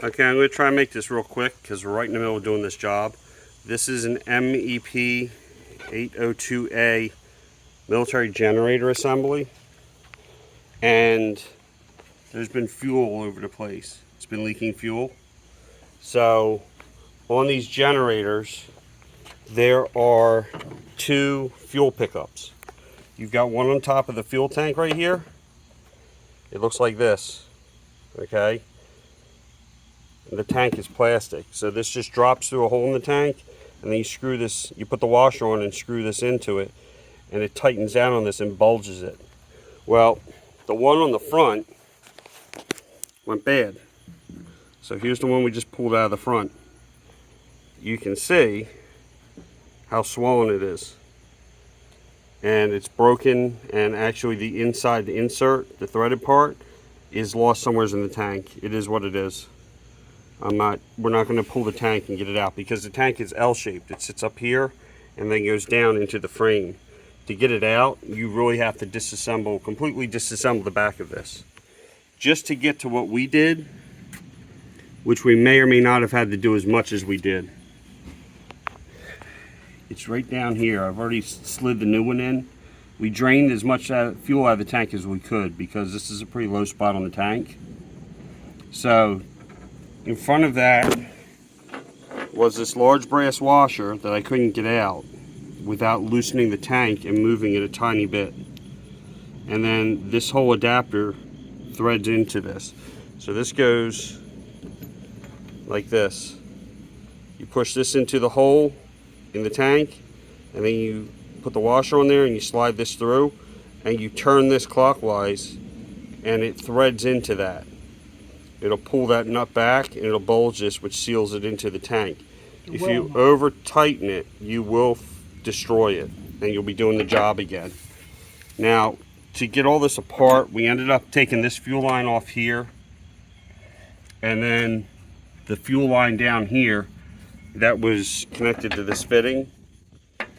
Okay, I'm going to try and make this real quick because we're right in the middle of doing this job. This is an MEP 802A military generator assembly, and there's been fuel all over the place. It's been leaking fuel. So on these generators, there are two fuel pickups. You've got one on top of the fuel tank right here. It looks like this, okay? And the tank is plastic, so this just drops through a hole in the tank, and then you screw this, you put the washer on and screw this into it, and it tightens down on this and bulges it. Well, the one on the front went bad. So here's the one we just pulled out of the front. You can see how swollen it is. And it's broken, and actually the inside, the insert, the threaded part, is lost somewhere in the tank. It is what it is. We're not going to pull the tank and get it out because the tank is L-shaped. It sits up here and then goes down into the frame. To get it out, you really have to completely disassemble the back of this. Just to get to what we did, which we may or may not have had to do as much as we did. It's right down here. I've already slid the new one in. We drained as much fuel out of the tank as we could because this is a pretty low spot on the tank. So in front of that was this large brass washer that I couldn't get out without loosening the tank and moving it a tiny bit. And then this whole adapter threads into this. So this goes like this. You push this into the hole in the tank, and then you put the washer on there and you slide this through, and you turn this clockwise, and it threads into that. It'll pull that nut back and it'll bulge this, which seals it into the tank. If you over tighten it, you will destroy it and you'll be doing the job again. Now, to get all this apart, we ended up taking this fuel line off here, and then the fuel line down here that was connected to this fitting,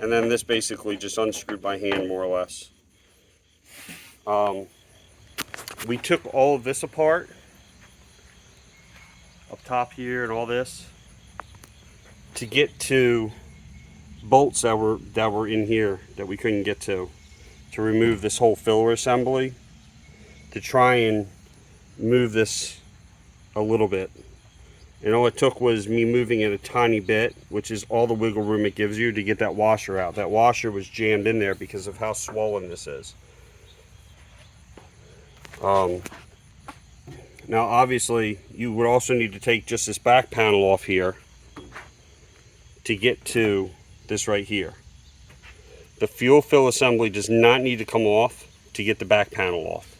and then this basically just unscrewed by hand, more or less. We took all of this apart up top here and all this to get to bolts that were in here that we couldn't get to remove this whole filler assembly, to try and move this a little bit. And all it took was me moving it a tiny bit, which is all the wiggle room it gives you to get that washer out. That washer was jammed in there because of how swollen this is. Now obviously you would also need to take just this back panel off here to get to this right here. The fuel fill assembly does not need to come off to get the back panel off.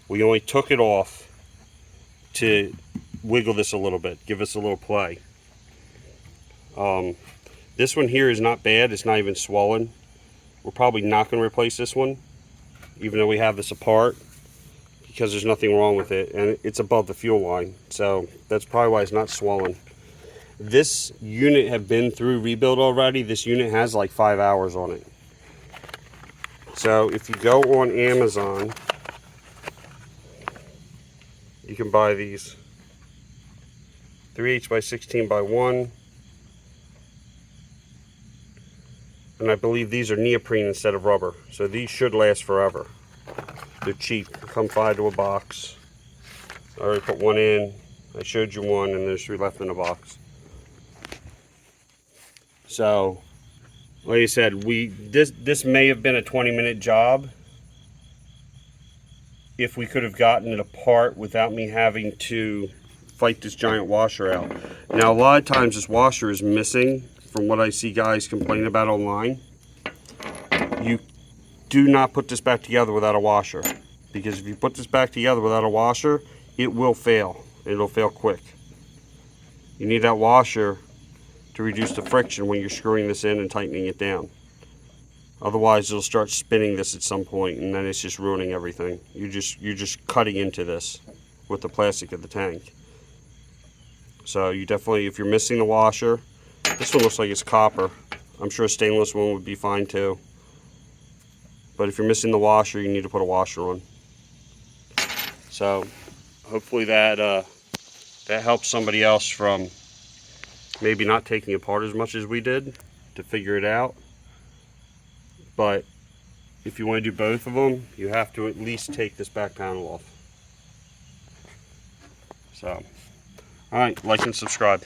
We only took it off to wiggle this a little bit, give us a little play. This one here is not bad, it's not even swollen. We're probably not going to replace this one, even though we have this apart, because there's nothing wrong with it, and it's above the fuel line, so that's probably why it's not swollen. This unit had been through rebuild already. This unit has like 5 hours on it. So if you go on Amazon, you can buy these 3/8 by 16 by 1, and I believe these are neoprene instead of rubber, so these should last forever. They're cheap, come 5 to a box. I already put one in, I showed you one, and there's 3 left in the box. So like I said, this may have been a 20-minute job if we could have gotten it apart without me having to fight this giant washer out. Now a lot of times this washer is missing from what I see guys complain about online. You do not put this back together without a washer, because if you put this back together without a washer, it will fail. It'll fail quick. You need that washer to reduce the friction when you're screwing this in and tightening it down. Otherwise it'll start spinning this at some point, and then it's just ruining everything. You're just cutting into this with the plastic of the tank. So you definitely, if you're missing the washer, this one looks like it's copper. I'm sure a stainless one would be fine too. But if you're missing the washer, you need to put a washer on. So hopefully that that helps somebody else from maybe not taking apart as much as we did to figure it out. But if you want to do both of them, you have to at least take this back panel off. So, alright, like and subscribe.